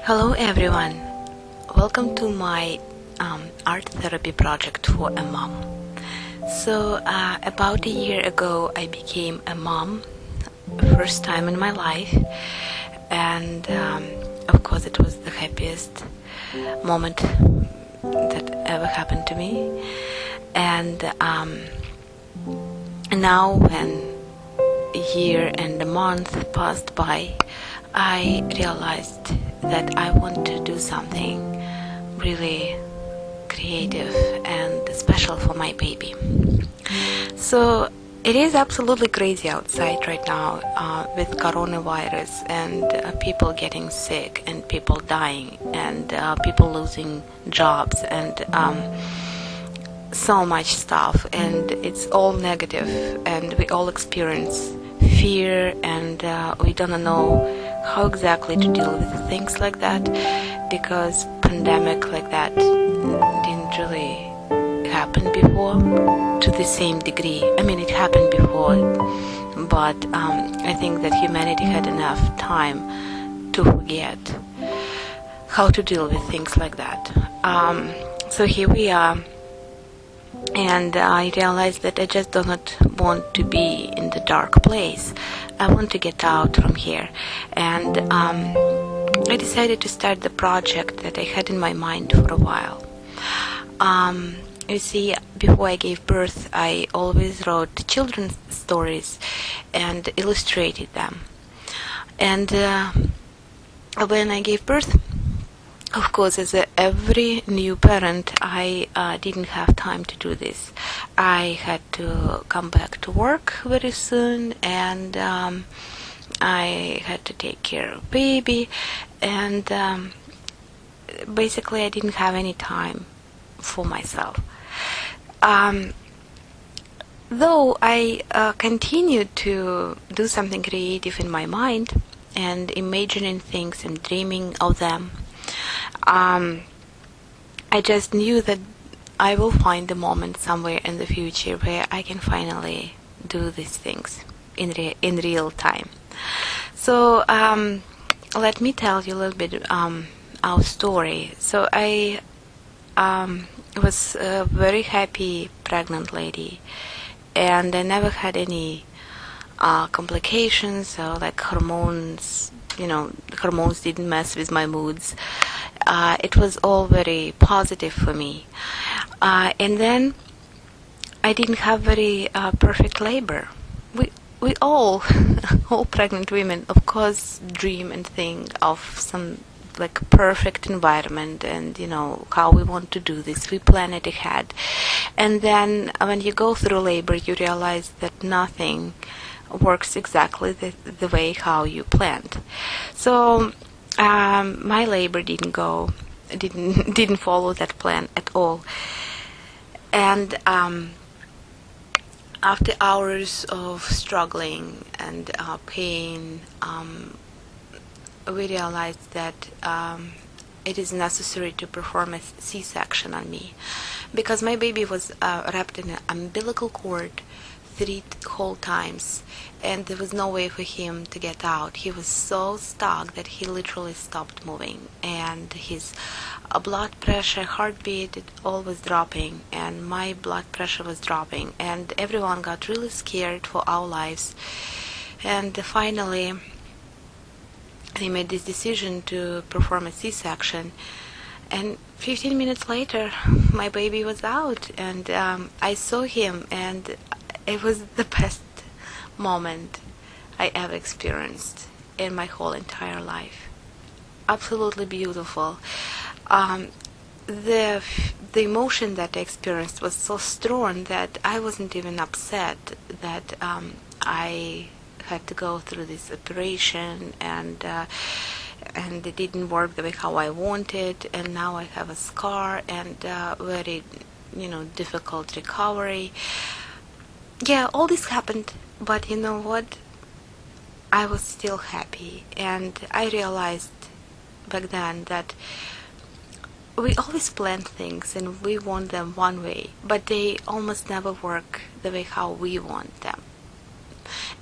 Hello everyone, welcome to my art therapy project for a mom. So about a year ago I became a mom, first time in my life, and of course it was the happiest moment that ever happened to me. And now when a year and a month passed by, I realized that I want to do something really creative and special for my baby. So it is absolutely crazy outside right now with coronavirus and people getting sick and people dying and people losing jobs and so much stuff, and it's all negative, and we all experience fear, and we don't know how exactly to deal with things like that, because pandemic like that didn't really happen before to the same degree. I mean, it happened before, but I think that humanity had enough time to forget how to deal with things like that. So here we are, and I realized that I just do not want to be in the dark place. I want to get out from here, and I decided to start the project that I had in my mind for a while. You see, before I gave birth, I always wrote children's stories and illustrated them. And when I gave birth, of course, as every new parent, I didn't have time to do this. I had to come back to work very soon, and I had to take care of baby, and basically I didn't have any time for myself. Though I continued to do something creative in my mind and imagining things and dreaming of them, I just knew that I will find a moment somewhere in the future where I can finally do these things in real time. So let me tell you a little bit our story. So I was a very happy pregnant lady, and I never had any complications, so like hormones. Hormones didn't mess with my moods. It was all very positive for me. And then I didn't have very perfect labor. We all pregnant women, of course, dream and think of some like perfect environment, and how we want to do this. We plan it ahead, and then when you go through labor, you realize that nothing works exactly the way how you planned. So my labor didn't follow that plan at all, and after hours of struggling and pain, we realized that it is necessary to perform a C-section on me, because my baby was wrapped in an umbilical cord 3 whole times, and there was no way for him to get out. He was so stuck that he literally stopped moving, and his blood pressure, heartbeat, it all was dropping, and my blood pressure was dropping, and everyone got really scared for our lives. And finally they made this decision to perform a C-section, and 15 minutes later my baby was out, and I saw him, and it was the best moment I ever experienced in my whole entire life. Absolutely beautiful. The emotion that I experienced was so strong that I wasn't even upset that I had to go through this operation, and it didn't work the way how I wanted, and now I have a scar and very difficult recovery. Yeah, all this happened, but you know what? I was still happy, and I realized back then that we always plan things and we want them one way, but they almost never work the way how we want them.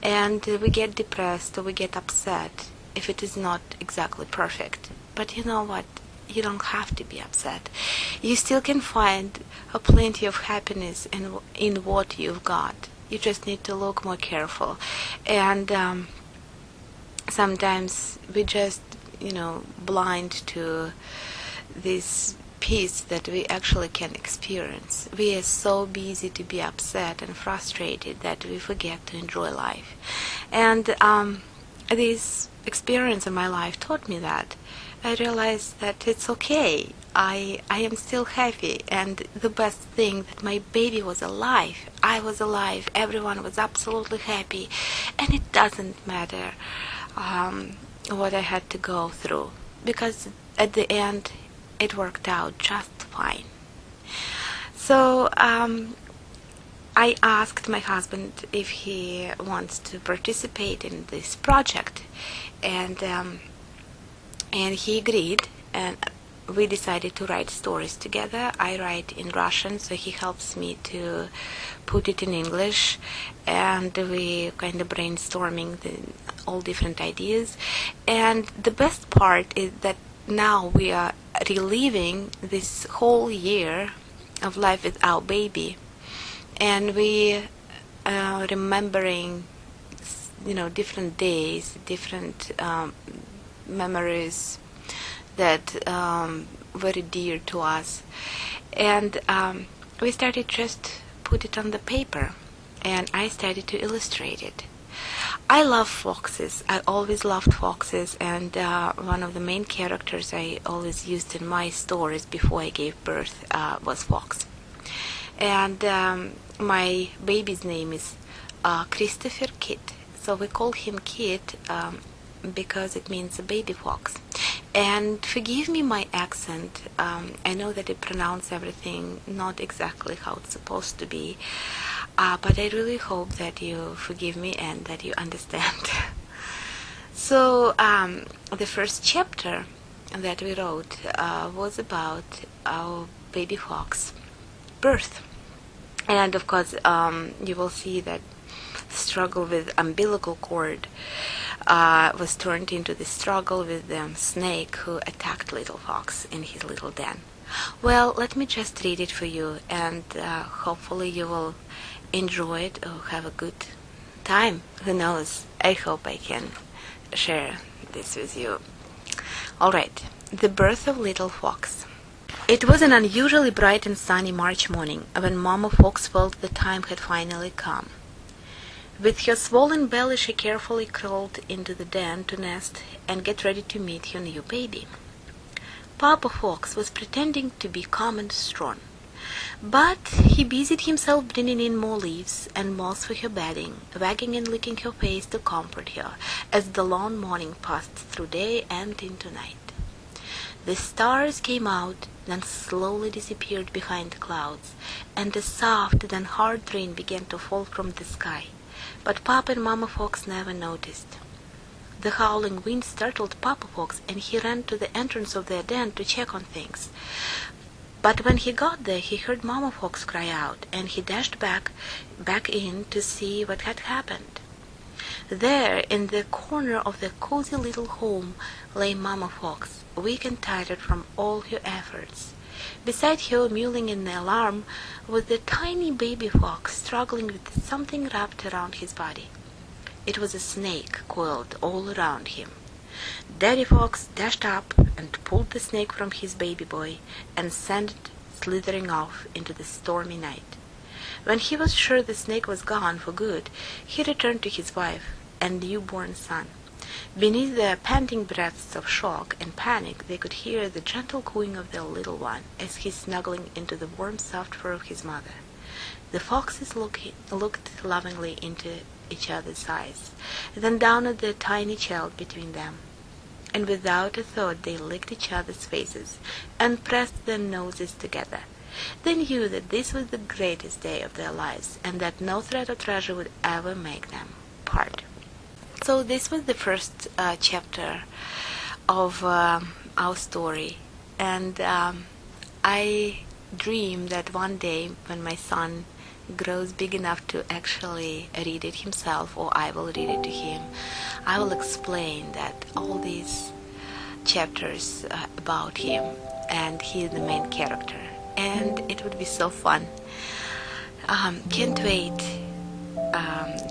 And we get depressed or we get upset if it is not exactly perfect. But you know what? You don't have to be upset. You still can find a plenty of happiness in what you've got. You just need to look more careful. And sometimes we just, blind to this peace that we actually can experience. We are so busy to be upset and frustrated that we forget to enjoy life. And this experience in my life taught me that. I realized that it's okay. I am still happy, and the best thing that my baby was alive. I was alive. Everyone was absolutely happy, and it doesn't matter what I had to go through, because at the end it worked out just fine. So I asked my husband if he wants to participate in this project, and he agreed, and we decided to write stories together. I write in Russian, so he helps me to put it in English, and we kind of brainstorming all different ideas. And the best part is that now we are reliving this whole year of life with our baby, and we are remembering, different days, different memories that very dear to us, and we started just put it on the paper, and I started to illustrate it. I love foxes. I always loved foxes, and one of the main characters I always used in my stories before I gave birth was Fox. And my baby's name is Christopher Kit, so we call him Kit because it means a baby fox. And forgive me my accent. I know that I pronounce everything not exactly how it's supposed to be, but I really hope that you forgive me and that you understand. So the first chapter that we wrote was about our baby fox birth. And of course you will see that struggle with umbilical cord was turned into the struggle with the snake who attacked little fox in his little den. Well, let me just read it for you, and hopefully you will enjoy it or have a good time. Who knows? I hope I can share this with you. Alright, the birth of little fox. It was an unusually bright and sunny March morning when Mama Fox felt the time had finally come. With her swollen belly, she carefully crawled into the den to nest and get ready to meet her new baby. Papa Fox was pretending to be calm and strong, but he busied himself bringing in more leaves and moss for her bedding, wagging and licking her face to comfort her as the long morning passed through day and into night. The stars came out, then slowly disappeared behind the clouds, and a soft, then hard rain began to fall from the sky. But Papa and Mama Fox never noticed. The howling wind startled Papa Fox, and he ran to the entrance of their den to check on things. But when he got there, he heard Mama Fox cry out, and he dashed back in to see what had happened. There, in the corner of the cozy little home, lay Mama Fox, weak and tired from all her efforts. Beside her, mewling in alarm, was the tiny baby fox struggling with something wrapped around his body. It was a snake coiled all around him. Daddy Fox dashed up and pulled the snake from his baby boy and sent it slithering off into the stormy night. When he was sure the snake was gone for good, he returned to his wife and newborn son. Beneath their panting breaths of shock and panic, they could hear the gentle cooing of their little one as he snuggling into the warm, soft fur of his mother. The foxes looked lovingly into each other's eyes, then down at the tiny child between them. And without a thought they licked each other's faces and pressed their noses together. They knew that this was the greatest day of their lives, and that no threat or treasure would ever make them part. So this was the first chapter of our story, and I dream that one day when my son grows big enough to actually read it himself, or I will read it to him, I will explain that all these chapters about him, and he is the main character, and it would be so fun. Can't wait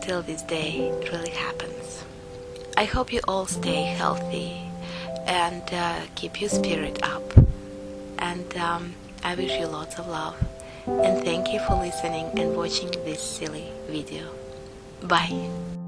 till this day really happens. I hope you all stay healthy and keep your spirit up, and I wish you lots of love, and thank you for listening and watching this silly video. Bye.